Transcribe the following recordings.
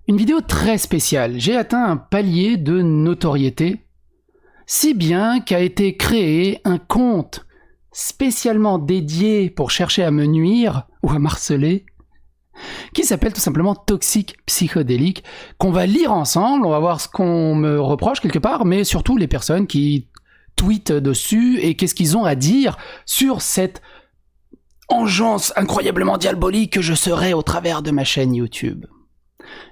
Une vidéo très spéciale. J'ai atteint un palier de notoriété, si bien qu'a été créé un compte spécialement dédié pour chercher à me nuire ou à m'harceler, qui s'appelle tout simplement Toxic Psychodélique, qu'on va lire ensemble, on va voir ce qu'on me reproche quelque part, mais surtout les personnes qui tweetent dessus et qu'est-ce qu'ils ont à dire sur cette engeance incroyablement diabolique que je serai au travers de ma chaîne YouTube.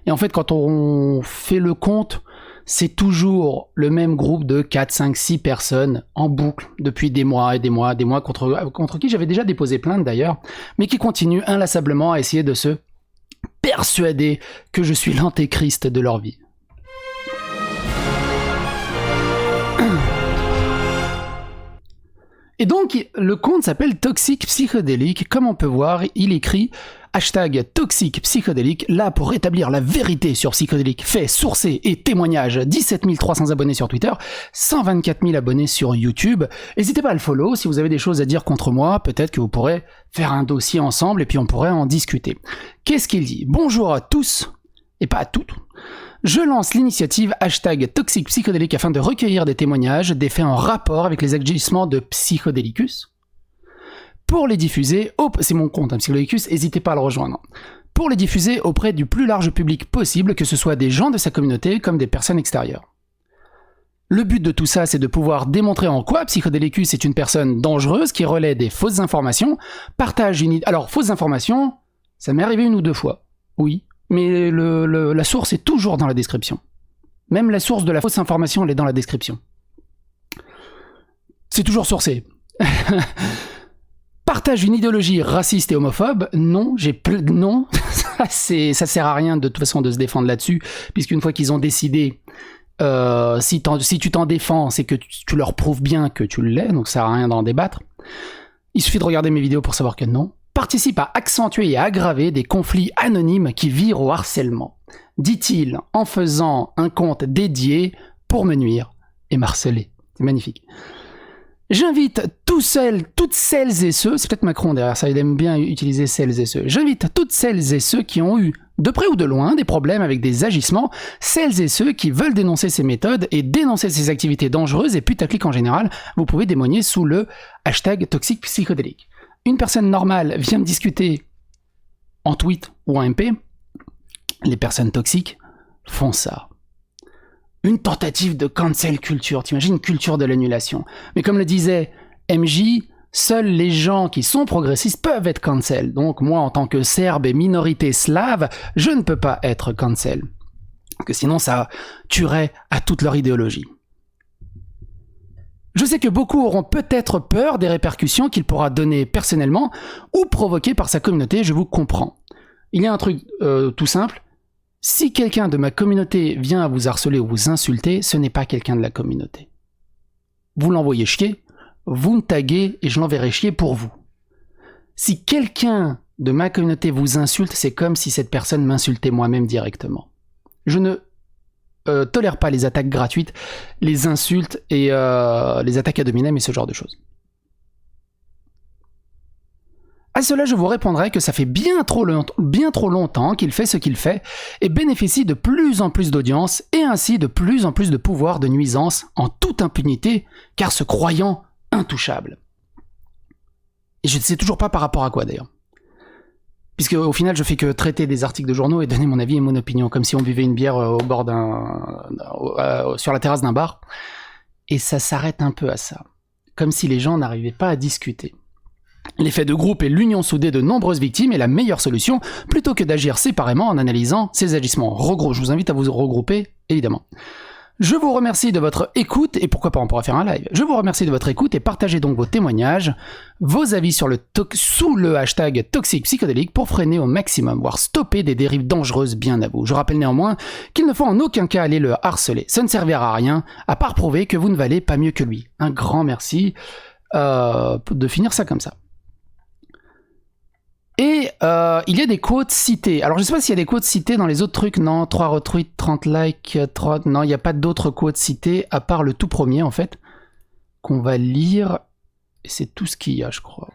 Et en fait, quand on fait le compte, c'est toujours le même groupe de 4, 5, 6 personnes en boucle depuis des mois et des mois, contre qui j'avais déjà déposé plainte d'ailleurs, mais qui continuent inlassablement à essayer de se persuader que je suis l'antéchrist de leur vie. Et donc, le compte s'appelle Toxic Psychodélique. Comme on peut voir, il écrit hashtag Toxic Psychodélique, là pour rétablir la vérité sur Psychodélique, faits, sourcés et témoignages. 17 300 abonnés sur Twitter, 124 000 abonnés sur YouTube. N'hésitez pas à le follow si vous avez des choses à dire contre moi. Peut-être que vous pourrez faire un dossier ensemble et puis on pourrait en discuter. Qu'est-ce qu'il dit ? Bonjour à tous, et pas à toutes. Je lance l'initiative hashtag Toxic Psychodélique afin de recueillir des témoignages, des faits en rapport avec les agissements de Psychodélicus. Pour les diffuser, c'est mon compte, Psychodélicus, n'hésitez pas à le rejoindre. Pour les diffuser auprès du plus large public possible, que ce soit des gens de sa communauté comme des personnes extérieures. Le but de tout ça, c'est de pouvoir démontrer en quoi Psychodélicus est une personne dangereuse qui relaie des fausses informations, partage une idée... Alors, fausses informations, ça m'est arrivé 1 ou 2 fois, oui. Mais la source est toujours dans la description. Même la source de la fausse information, elle est dans la description. C'est toujours sourcé. Partage une idéologie raciste et homophobe ? Non, non. Ça sert à rien de toute façon de se défendre là-dessus, puisqu'une fois qu'ils ont décidé, si tu t'en défends, c'est que tu leur prouves bien que tu l'es, donc ça sert à rien d'en débattre. Il suffit de regarder mes vidéos pour savoir que non. Participe à accentuer et à aggraver des conflits anonymes qui virent au harcèlement, dit-il en faisant un compte dédié pour me nuire et m'harceler. C'est magnifique. J'invite toutes celles et ceux, c'est peut-être Macron derrière ça, il aime bien utiliser celles et ceux. J'invite toutes celles et ceux qui ont eu, de près ou de loin, des problèmes avec des agissements, celles et ceux qui veulent dénoncer ces méthodes et dénoncer ces activités dangereuses et putaclic en général, vous pouvez témoigner sous le hashtag Toxic Psychodélique. Une personne normale vient me discuter en tweet ou en MP, les personnes toxiques font ça. Une tentative de cancel culture, t'imagines, culture de l'annulation. Mais comme le disait MJ, seuls les gens qui sont progressistes peuvent être cancel. Donc moi, en tant que serbe et minorité slave, je ne peux pas être cancel. Parce que sinon, ça tuerait à toute leur idéologie. Je sais que beaucoup auront peut-être peur des répercussions qu'il pourra donner personnellement ou provoquer par sa communauté, je vous comprends. Il y a un truc tout simple, si quelqu'un de ma communauté vient à vous harceler ou vous insulter, ce n'est pas quelqu'un de la communauté. Vous l'envoyez chier, vous me taguez et je l'enverrai chier pour vous. Si quelqu'un de ma communauté vous insulte, c'est comme si cette personne m'insultait moi-même directement. Je ne tolère pas les attaques gratuites, les insultes et les attaques ad hominem et ce genre de choses. À cela, je vous répondrai que ça fait bien trop longtemps qu'il fait ce qu'il fait et bénéficie de plus en plus d'audience et ainsi de plus en plus de pouvoir de nuisance en toute impunité, car se croyant intouchable. Et je ne sais toujours pas par rapport à quoi d'ailleurs. Puisque au final, je fais que traiter des articles de journaux et donner mon avis et mon opinion, comme si on buvait une bière au bord sur la terrasse d'un bar. Et ça s'arrête un peu à ça. Comme si les gens n'arrivaient pas à discuter. L'effet de groupe et l'union soudée de nombreuses victimes est la meilleure solution, plutôt que d'agir séparément en analysant ces agissements. Je vous invite à vous regrouper, évidemment. Je vous remercie de votre écoute, et pourquoi pas on pourra faire un live. Je vous remercie de votre écoute et partagez donc vos témoignages, vos avis sous le hashtag Toxic Psychodélique pour freiner au maximum, voire stopper des dérives dangereuses bien à vous. Je rappelle néanmoins qu'il ne faut en aucun cas aller le harceler. Ça ne servira à rien, à part prouver que vous ne valez pas mieux que lui. Un grand merci de finir ça comme ça. Et il y a des quotes citées. Alors je sais pas s'il y a des quotes citées dans les autres trucs. Non, 3 retweets, 30 likes, 3... Non, il n'y a pas d'autres quotes citées à part le tout premier en fait. Qu'on va lire. Et c'est tout ce qu'il y a, je crois.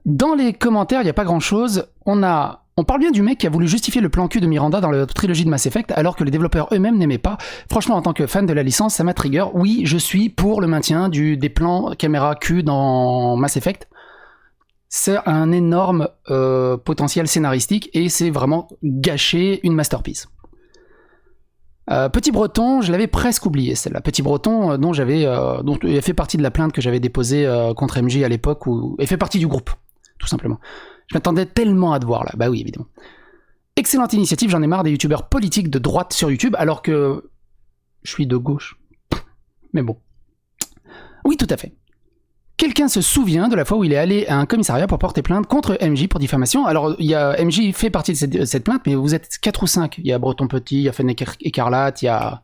Dans les commentaires, il n'y a pas grand-chose. On parle bien du mec qui a voulu justifier le plan cul de Miranda dans la trilogie de Mass Effect alors que les développeurs eux-mêmes n'aimaient pas. Franchement, en tant que fan de la licence, ça m'a trigger. Oui, je suis pour le maintien des plans caméra cul dans Mass Effect. C'est un énorme potentiel scénaristique et c'est vraiment gâcher une masterpiece. Petit Breton, je l'avais presque oublié celle-là. Petit Breton, dont il fait partie de la plainte que j'avais déposée contre MJ à l'époque, il fait partie du groupe, tout simplement. Je m'attendais tellement à te voir là, bah oui évidemment. Excellente initiative, j'en ai marre des youtubeurs politiques de droite sur YouTube, alors que je suis de gauche. Mais bon. Oui, tout à fait. Quelqu'un se souvient de la fois où il est allé à un commissariat pour porter plainte contre MJ pour diffamation. Alors, MJ fait partie de cette plainte, mais vous êtes 4 ou 5. Il y a Breton Petit, il y a Fennec Écarlate, il y a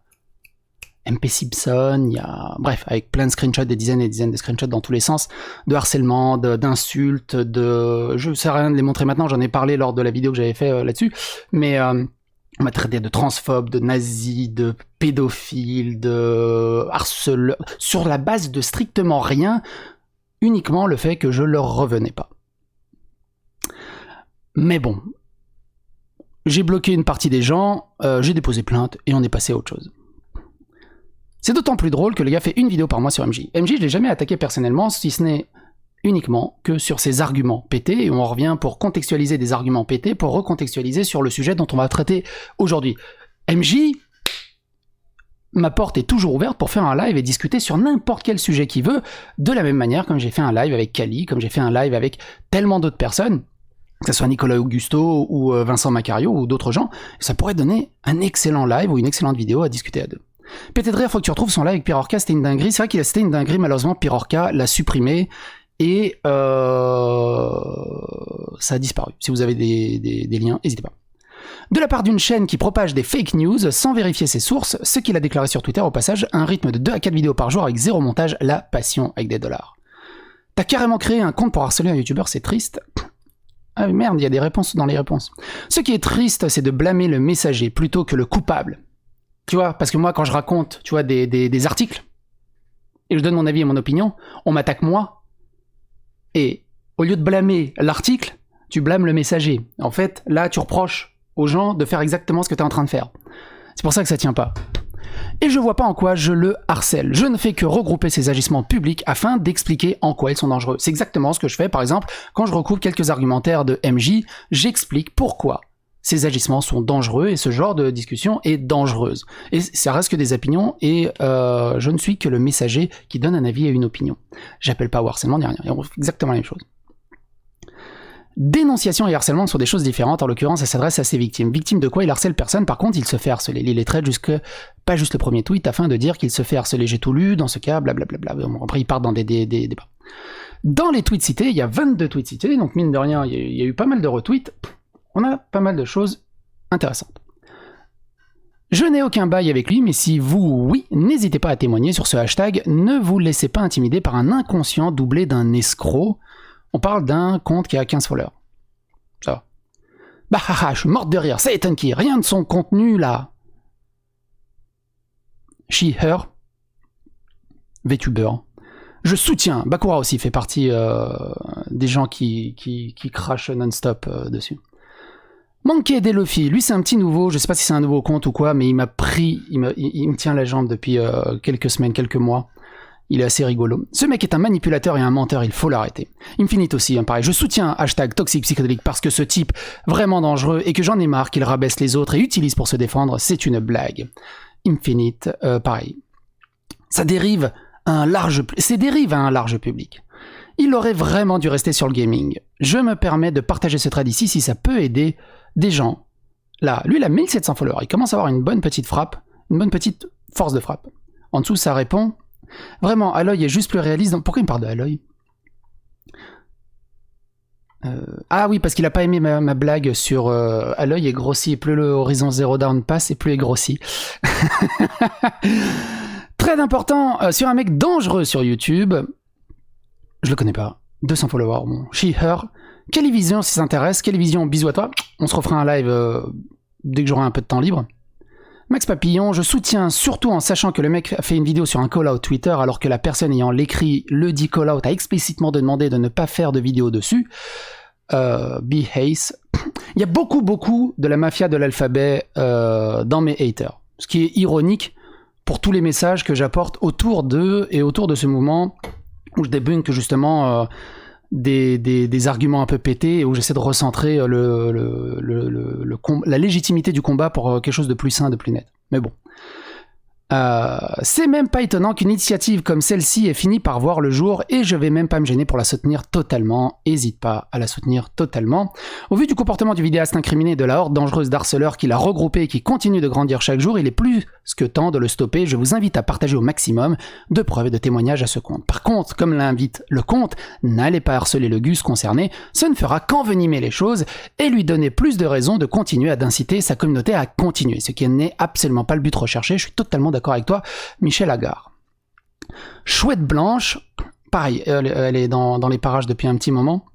MP Simpson, il y a... Bref, avec plein de screenshots, des dizaines et des dizaines de screenshots dans tous les sens, de harcèlement, d'insultes, Je ne sais rien de les montrer maintenant, j'en ai parlé lors de la vidéo que j'avais fait là-dessus, mais... on m'a traité de transphobe, de nazi, de pédophile, de harceleur, sur la base de strictement rien, uniquement le fait que je leur revenais pas. Mais bon, j'ai bloqué une partie des gens, j'ai déposé plainte et on est passé à autre chose. C'est d'autant plus drôle que le gars fait une vidéo par mois sur MJ. MJ, je l'ai jamais attaqué personnellement, si ce n'est uniquement que sur ses arguments pétés, et on revient pour contextualiser des arguments pétés, pour recontextualiser sur le sujet dont on va traiter aujourd'hui. MJ, ma porte est toujours ouverte pour faire un live et discuter sur n'importe quel sujet qu'il veut, de la même manière comme j'ai fait un live avec Kali, comme j'ai fait un live avec tellement d'autres personnes, que ce soit Nicolas Augusto ou Vincent Macario ou d'autres gens, ça pourrait donner un excellent live ou une excellente vidéo à discuter à deux. Pété de rire, faut que tu retrouves son live avec Pirorca, c'était une dinguerie. C'est vrai qu'il a c'était une dinguerie, malheureusement Pirorca l'a supprimé et ça a disparu. Si vous avez des liens, n'hésitez pas. De la part d'une chaîne qui propage des fake news sans vérifier ses sources, ce qu'il a déclaré sur Twitter au passage, un rythme de 2 à 4 vidéos par jour avec 0 montage, la passion avec des dollars. T'as carrément créé un compte pour harceler un youtubeur, c'est triste. Ah merde, il y a des réponses dans les réponses. Ce qui est triste, c'est de blâmer le messager plutôt que le coupable. Tu vois, parce que moi, quand je raconte, tu vois, des articles, et je donne mon avis et mon opinion, on m'attaque moi, et au lieu de blâmer l'article, tu blâmes le messager. En fait, là, tu reproches aux gens de faire exactement ce que tu es en train de faire. C'est pour ça que ça tient pas. Et je vois pas en quoi je le harcèle. Je ne fais que regrouper ces agissements publics afin d'expliquer en quoi ils sont dangereux. C'est exactement ce que je fais, par exemple, quand je recoupe quelques argumentaires de MJ, j'explique pourquoi ces agissements sont dangereux et ce genre de discussion est dangereuse. Et ça reste que des opinions et je ne suis que le messager qui donne un avis et une opinion. J'appelle pas au harcèlement ni rien. Et on fait exactement la même chose. Dénonciation et harcèlement sont des choses différentes. En l'occurrence, ça s'adresse à ses victimes. Victime de quoi? Il harcèle personne. Par contre, il se fait harceler. Il les traite pas juste le premier tweet afin de dire qu'il se fait harceler. J'ai tout lu, dans ce cas, blablabla. Bon, après, il part dans des débats. Dans les tweets cités, il y a 22 tweets cités, donc mine de rien, il y a eu pas mal de retweets. On a pas mal de choses intéressantes. Je n'ai aucun bail avec lui, mais si vous, oui, n'hésitez pas à témoigner sur ce hashtag. Ne vous laissez pas intimider par un inconscient doublé d'un escroc. On parle d'un compte qui a 15 followers. Ça va. Bah haha, je suis morte de rire, ça étonne qui. Rien de son contenu là. She, her. VTuber. Je soutiens. Bakura aussi fait partie des gens qui crachent non-stop dessus. Monkey Delofi, lui c'est un petit nouveau, je sais pas si c'est un nouveau compte ou quoi, mais il m'a pris, il me tient la jambe depuis quelques semaines, quelques mois. Il est assez rigolo. Ce mec est un manipulateur et un menteur, il faut l'arrêter. Infinite aussi, hein, pareil. Je soutiens hashtag toxique psychédélique parce que ce type, vraiment dangereux, et que j'en ai marre qu'il rabaisse les autres et utilise pour se défendre, c'est une blague. Infinite, pareil. Ça dérive à un large public. Il aurait vraiment dû rester sur le gaming. Je me permets de partager ce trad ici si ça peut aider des gens. Là, lui il a 1700 followers, il commence à avoir une bonne petite frappe, une bonne petite force de frappe. En dessous ça répond... Vraiment, Aloy est juste plus réaliste. Pourquoi il me parle de Aloy? Ah oui, parce qu'il a pas aimé ma blague sur Aloy est grossi, et plus le Horizon Zero Dawn passe, et plus il est grossi. Très important, sur un mec dangereux sur YouTube, je le connais pas, 200 followers, bon. She, her, Kellyvision si ça t'intéresse, Kellyvision, bisous à toi, on se refera un live dès que j'aurai un peu de temps libre. Max Papillon, je soutiens surtout en sachant que le mec a fait une vidéo sur un call-out Twitter alors que la personne ayant l'écrit le dit call-out a explicitement demandé de ne pas faire de vidéo dessus. B. Hayes. Il y a beaucoup de la mafia de l'alphabet dans mes haters. Ce qui est ironique pour tous les messages que j'apporte autour d'eux et autour de ce mouvement où je débunk justement des arguments un peu pétés et où j'essaie de recentrer la légitimité du combat pour quelque chose de plus sain, de plus net. Mais bon. C'est même pas étonnant qu'une initiative comme celle-ci ait fini par voir le jour et je vais même pas me gêner pour la soutenir totalement. Hésite pas à la soutenir totalement. Au vu du comportement du vidéaste incriminé et de la horde dangereuse d'harceleurs qu'il a regroupé et qui continue de grandir chaque jour, il est plus que temps de le stopper. Je vous invite à partager au maximum de preuves et de témoignages à ce compte. Par contre, comme l'invite le compte, n'allez pas harceler le Gus concerné, ça ne fera qu'envenimer les choses et lui donner plus de raisons de continuer à inciter sa communauté à continuer, ce qui n'est absolument pas le but recherché. Je suis totalement d'accord avec toi, Michel Agar. Chouette Blanche, pareil, elle est dans les parages depuis un petit moment.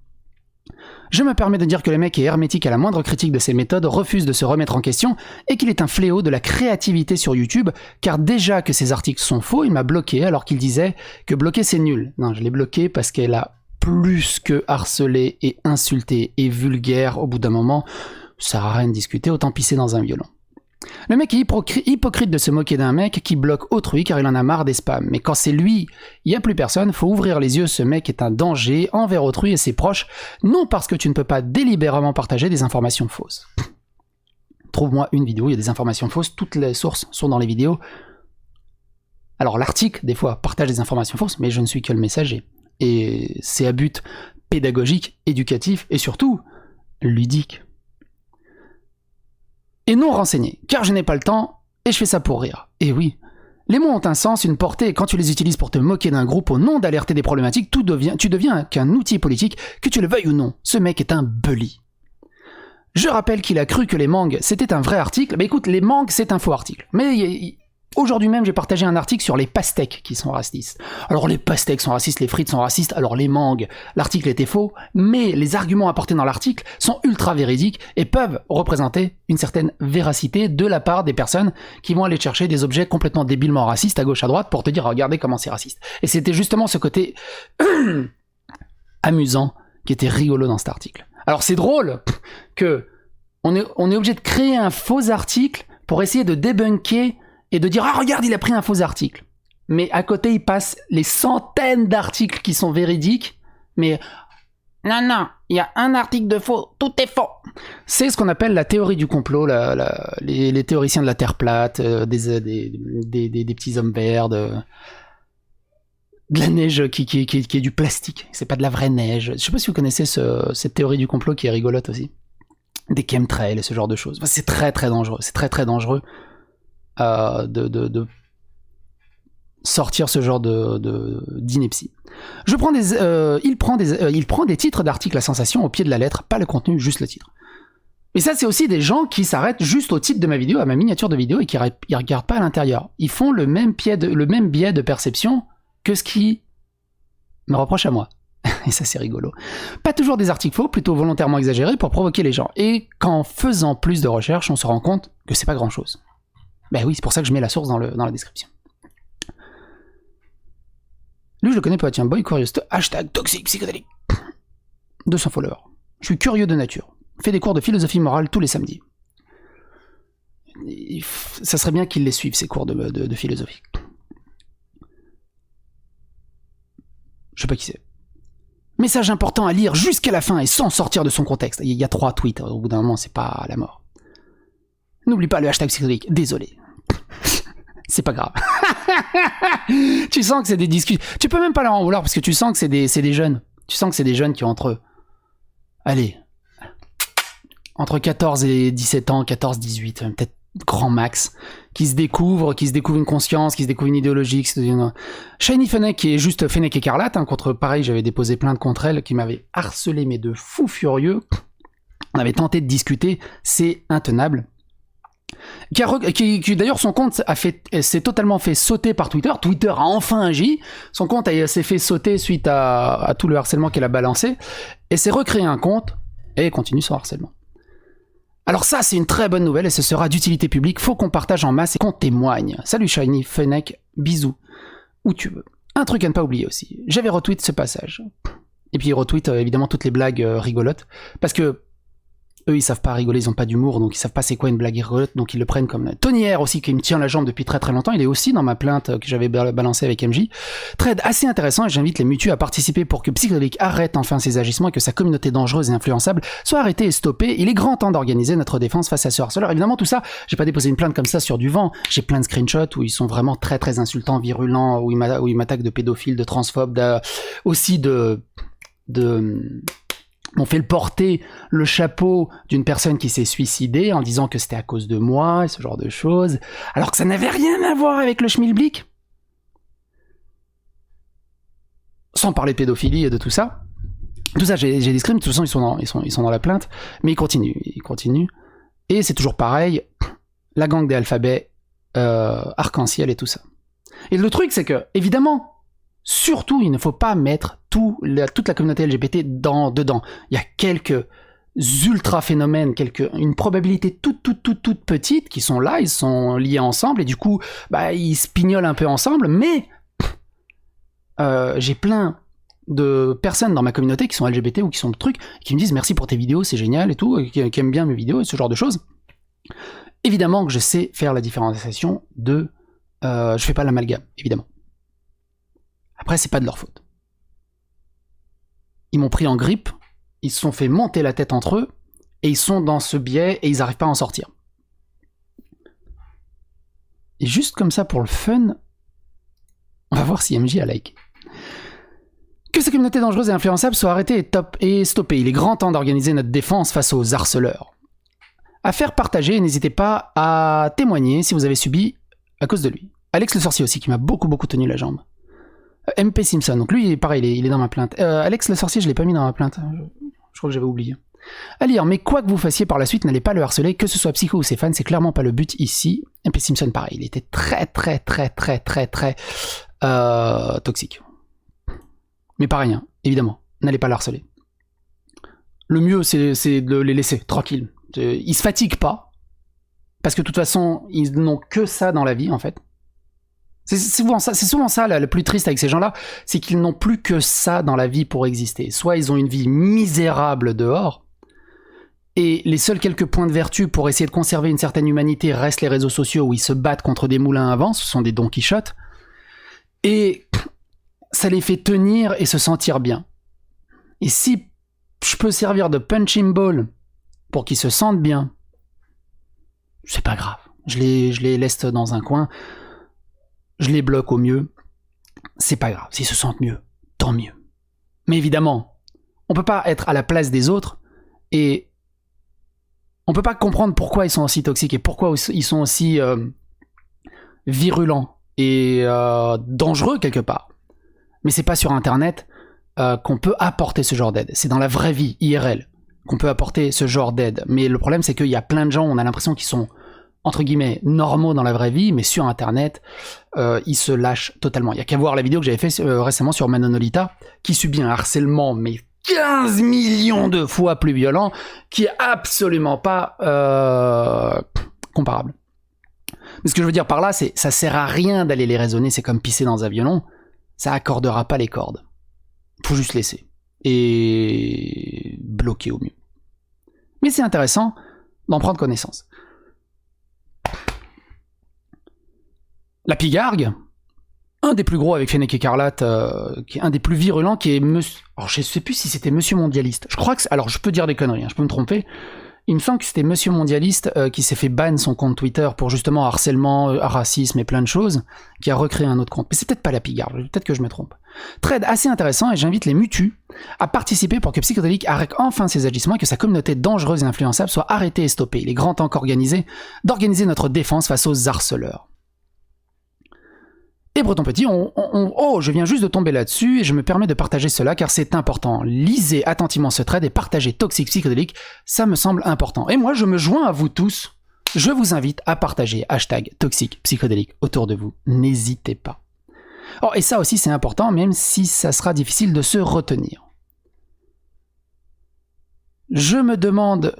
Je me permets de dire que le mec est hermétique à la moindre critique de ses méthodes, refuse de se remettre en question et qu'il est un fléau de la créativité sur YouTube, car déjà que ses articles sont faux, il m'a bloqué alors qu'il disait que bloquer c'est nul. Non, je l'ai bloqué parce qu'elle a plus que harcelé et insulté et vulgaire au bout d'un moment. Ça sert à rien de discuter, autant pisser dans un violon. Le mec est hypocrite de se moquer d'un mec qui bloque autrui car il en a marre des spams. Mais quand c'est lui, il n'y a plus personne, faut ouvrir les yeux, ce mec est un danger envers autrui et ses proches, non parce que tu ne peux pas délibérément partager des informations fausses. Trouve-moi une vidéo, il y a des informations fausses, toutes les sources sont dans les vidéos. Alors l'article, des fois, partage des informations fausses, mais je ne suis que le messager. Et c'est à but pédagogique, éducatif et surtout ludique. Et non renseigné, car je n'ai pas le temps et je fais ça pour rire. Et oui, les mots ont un sens, une portée, et quand tu les utilises pour te moquer d'un groupe au nom d'alerter des problématiques, tu deviens qu'un outil politique, que tu le veuilles ou non. Ce mec est un bully. Je rappelle qu'il a cru que les mangues, c'était un vrai article. Bah écoute, les mangues, c'est un faux article. Mais aujourd'hui même, j'ai partagé un article sur les pastèques qui sont racistes. Alors les pastèques sont racistes, les frites sont racistes, alors les mangues, l'article était faux, mais les arguments apportés dans l'article sont ultra véridiques et peuvent représenter une certaine véracité de la part des personnes qui vont aller chercher des objets complètement débilement racistes à gauche à droite pour te dire regardez comment c'est raciste. Et c'était justement ce côté amusant qui était rigolo dans cet article. Alors c'est drôle que on est obligé de créer un faux article pour essayer de débunker et de dire « Ah, regarde, il a pris un faux article ». Mais à côté, il passe les centaines d'articles qui sont véridiques, mais « Non, il y a un article de faux, tout est faux ». C'est ce qu'on appelle la théorie du complot, les théoriciens de la Terre plate, des petits hommes verts, de la neige qui est du plastique, c'est pas de la vraie neige. Je sais pas si vous connaissez cette théorie du complot qui est rigolote aussi. Des chemtrails et ce genre de choses. Enfin, c'est très très dangereux, de sortir ce genre d'ineptie. Il prend des titres d'articles à sensation au pied de la lettre, pas le contenu, juste le titre. Et ça, c'est aussi des gens qui s'arrêtent juste au titre de ma vidéo, à ma miniature de vidéo, et qui ne regardent pas à l'intérieur. Ils font le même biais de perception que ce qui me reproche à moi. Et ça, c'est rigolo. Pas toujours des articles faux, plutôt volontairement exagérés pour provoquer les gens. Et qu'en faisant plus de recherches, on se rend compte que c'est pas grand-chose. Ben oui, c'est pour ça que je mets la source dans la description. Lui, je le connais pas, tiens, Boy Curious, hashtag toxique psychédélique. 200 followers. Je suis curieux de nature. Fais des cours de philosophie morale tous les samedis. Ça serait bien qu'il les suive, ces cours de philosophie. Je sais pas qui c'est. Message important à lire jusqu'à la fin et sans sortir de son contexte. Il y a 3 tweets, au bout d'un moment, c'est pas la mort. N'oublie pas le hashtag psychédélique. Désolé. C'est pas grave. Tu sens que c'est des discussions. Tu peux même pas leur en vouloir parce que tu sens que c'est des jeunes. Tu sens que c'est des jeunes qui ont entre 14 et 17 ans, 14, 18, peut-être grand max, qui se découvrent une conscience, qui se découvrent une idéologie. Shiny Fennec, qui est juste Fennec écarlate, contre pareil, j'avais déposé plainte contre elle, qui m'avait harcelé, mais de fou furieux. On avait tenté de discuter, c'est intenable. Qui d'ailleurs, son compte s'est totalement fait sauter par Twitter. Twitter a enfin agi. Son compte s'est fait sauter suite à tout le harcèlement qu'elle a balancé. Et s'est recréé un compte et continue son harcèlement. Alors ça, c'est une très bonne nouvelle et ce sera d'utilité publique. Faut qu'on partage en masse et qu'on témoigne. Salut Shiny, Fennec, bisous. Où tu veux. Un truc à ne pas oublier aussi. J'avais retweet ce passage. Et puis ils retweetent évidemment toutes les blagues rigolotes. Parce que eux, ils savent pas rigoler, ils ont pas d'humour, donc ils savent pas c'est quoi une blague rigolote, donc ils le prennent comme... Tony R aussi, qui me tient la jambe depuis très très longtemps, il est aussi dans ma plainte que j'avais balancée avec MJ. Thread assez intéressant, et j'invite les mutus à participer pour que Psychodélique arrête enfin ses agissements et que sa communauté dangereuse et influençable soit arrêtée et stoppée. Il est grand temps d'organiser notre défense face à ce harceleur. Évidemment, tout ça, j'ai pas déposé une plainte comme ça sur du vent, j'ai plein de screenshots où ils sont vraiment très très insultants, virulents, où ils m'attaquent de pédophiles, de transphobes, aussi on fait le porter le chapeau d'une personne qui s'est suicidée en disant que c'était à cause de moi, et ce genre de choses, alors que ça n'avait rien à voir avec le schmilblick. Sans parler de pédophilie et de tout ça. Tout ça, j'ai des screens, de toute façon, ils sont dans la plainte, mais ils continuent. Et c'est toujours pareil, la gang des alphabets, arc-en-ciel et tout ça. Et le truc, c'est que, évidemment, surtout, il ne faut pas mettre toute la communauté LGBT dedans. Il y a quelques ultra-phénomènes, une probabilité toute petite qui sont là, ils sont liés ensemble, et du coup, ils se pignolent un peu ensemble, mais j'ai plein de personnes dans ma communauté qui sont LGBT ou qui sont trucs, qui me disent merci pour tes vidéos, c'est génial et tout, qui aiment bien mes vidéos et ce genre de choses. Évidemment que je sais faire la différenciation je fais pas l'amalgame, évidemment. Après, c'est pas de leur faute. Ils m'ont pris en grippe, ils se sont fait monter la tête entre eux, et ils sont dans ce biais, et ils n'arrivent pas à en sortir. Et juste comme ça, pour le fun, on va voir si MJ a like. Que ces communautés dangereuses et influençables soient arrêtées et stoppées. Il est grand temps d'organiser notre défense face aux harceleurs. À faire partager, n'hésitez pas à témoigner si vous avez subi à cause de lui. Alex le sorcier aussi, qui m'a beaucoup tenu la jambe. MP Simpson, donc lui, pareil, il est dans ma plainte. Alex le sorcier, je l'ai pas mis dans ma plainte. Je crois que j'avais oublié. À lire, mais quoi que vous fassiez par la suite, n'allez pas le harceler, que ce soit Psycho ou ses fans, c'est clairement pas le but ici. MP Simpson, pareil, il était très toxique. Mais pas rien, évidemment, n'allez pas le harceler. Le mieux, c'est de les laisser tranquilles. Ils se fatiguent pas, parce que de toute façon, ils n'ont que ça dans la vie, en fait. C'est souvent ça le plus triste avec ces gens-là, c'est qu'ils n'ont plus que ça dans la vie pour exister. Soit ils ont une vie misérable dehors, et les seuls quelques points de vertu pour essayer de conserver une certaine humanité restent les réseaux sociaux où ils se battent contre des moulins à vent, ce sont des Don Quichotte, et ça les fait tenir et se sentir bien. Et si je peux servir de punching ball pour qu'ils se sentent bien, c'est pas grave. Je les laisse dans un coin, je les bloque au mieux, c'est pas grave. S'ils se sentent mieux, tant mieux. Mais évidemment, on peut pas être à la place des autres et on peut pas comprendre pourquoi ils sont aussi toxiques et pourquoi ils sont aussi virulents et dangereux quelque part. Mais c'est pas sur Internet qu'on peut apporter ce genre d'aide. C'est dans la vraie vie, IRL, qu'on peut apporter ce genre d'aide. Mais le problème, c'est qu'il y a plein de gens, on a l'impression qu'ils sont entre guillemets normaux dans la vraie vie, mais sur Internet, ils se lâchent totalement. Il y a qu'à voir la vidéo que j'avais fait récemment sur Manonolita, qui subit un harcèlement, mais 15 millions de fois plus violent, qui est absolument pas comparable. Mais ce que je veux dire par là, c'est ça sert à rien d'aller les raisonner, c'est comme pisser dans un violon, ça accordera pas les cordes. Faut juste laisser. Et bloquer au mieux. Mais c'est intéressant d'en prendre connaissance. La pigargue, un des plus gros avec Fennec Écarlate, qui est un des plus virulents, qui est monsieur... Alors je sais plus si c'était Monsieur Mondialiste. Je crois que... Alors je peux dire des conneries, hein, je peux me tromper. Il me semble que c'était Monsieur Mondialiste qui s'est fait ban son compte Twitter pour justement harcèlement, racisme et plein de choses, qui a recréé un autre compte. Mais c'est peut-être pas la pigargue, peut-être que je me trompe. Thread assez intéressant et j'invite les mutus à participer pour que Psychodélique arrête enfin ses agissements et que sa communauté dangereuse et influençable soit arrêtée et stoppée. Il est grand temps d'organiser notre défense face aux harceleurs. Et Breton Petit, oh, je viens juste de tomber là-dessus et je me permets de partager cela car c'est important. Lisez attentivement ce thread et partagez Toxique Psychodélique, ça me semble important. Et moi, je me joins à vous tous. Je vous invite à partager #Toxique Psychodélique autour de vous. N'hésitez pas. Oh, et ça aussi, c'est important, même si ça sera difficile de se retenir. Je me demande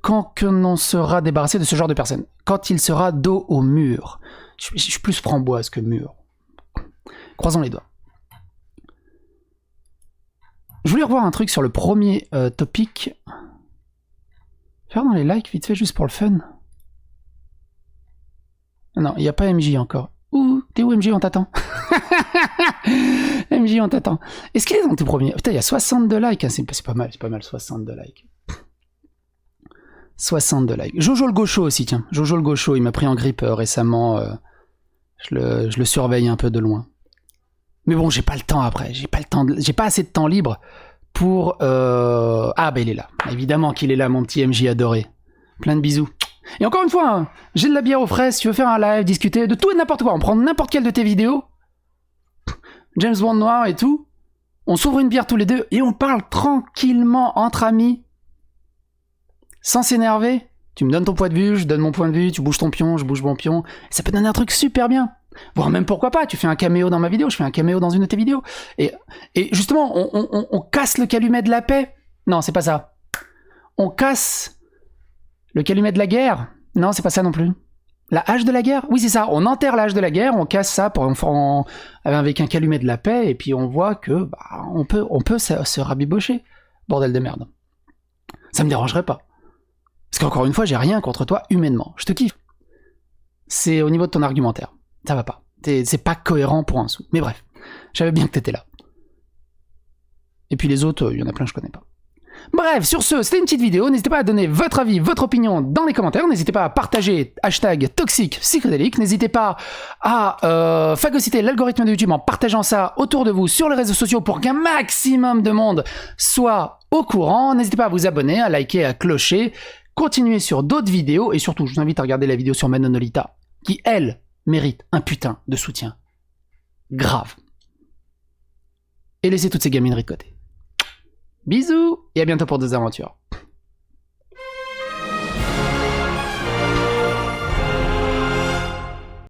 quand que l'on sera débarrassé de ce genre de personne. Quand il sera dos au mur. Je suis plus framboise que mur. Croisons les doigts. Je voulais revoir un truc sur le premier topic. Faire dans les likes vite fait juste pour le fun. Non, il n'y a pas MJ encore. Ouh, t'es où MJ, on t'attend. MJ, on t'attend. Est-ce qu'il est dans tes premiers? Putain, il y a 62 likes. Hein. C'est pas mal 62 likes. 62 likes. Jojo le Gaucho aussi, tiens. Jojo le Gaucho, il m'a pris en grippe récemment. Je le surveille un peu de loin. Mais bon, j'ai pas le temps après. J'ai pas assez de temps libre pour... Ah, bah il est là. Évidemment qu'il est là, mon petit MJ adoré. Plein de bisous. Et encore une fois, hein, j'ai de la bière aux fraises. Si tu veux faire un live, discuter de tout et n'importe quoi, on prend n'importe quelle de tes vidéos, James Bond noir et tout, on s'ouvre une bière tous les deux et on parle tranquillement entre amis, sans s'énerver. Tu me donnes ton point de vue, je donne mon point de vue, tu bouges ton pion, je bouge mon pion. Ça peut donner un truc super bien. Voire même pourquoi pas, tu fais un caméo dans ma vidéo, je fais un caméo dans une de tes vidéos. Et justement, on casse le calumet de la paix. Non, c'est pas ça. On casse le calumet de la guerre. Non, c'est pas ça non plus. La hache de la guerre. Oui, c'est ça. On enterre la hache de la guerre, on casse ça avec un calumet de la paix, et puis on voit que on peut se rabibocher. Bordel de merde. Ça me dérangerait pas. Parce qu'encore une fois, j'ai rien contre toi humainement. Je te kiffe. C'est au niveau de ton argumentaire. Ça va pas. C'est pas cohérent pour un sou. Mais bref, je savais bien que t'étais là. Et puis les autres, il y en a plein que je connais pas. Bref, sur ce, c'était une petite vidéo. N'hésitez pas à donner votre avis, votre opinion dans les commentaires. N'hésitez pas à partager #toxique psychédélique. N'hésitez pas à phagocyter l'algorithme de YouTube en partageant ça autour de vous sur les réseaux sociaux pour qu'un maximum de monde soit au courant. N'hésitez pas à vous abonner, à liker, à clocher. Continuez sur d'autres vidéos et surtout, je vous invite à regarder la vidéo sur Manonolita qui, elle, mérite un putain de soutien. Grave. Et laissez toutes ces gamineries de côté. Bisous et à bientôt pour d'autres aventures.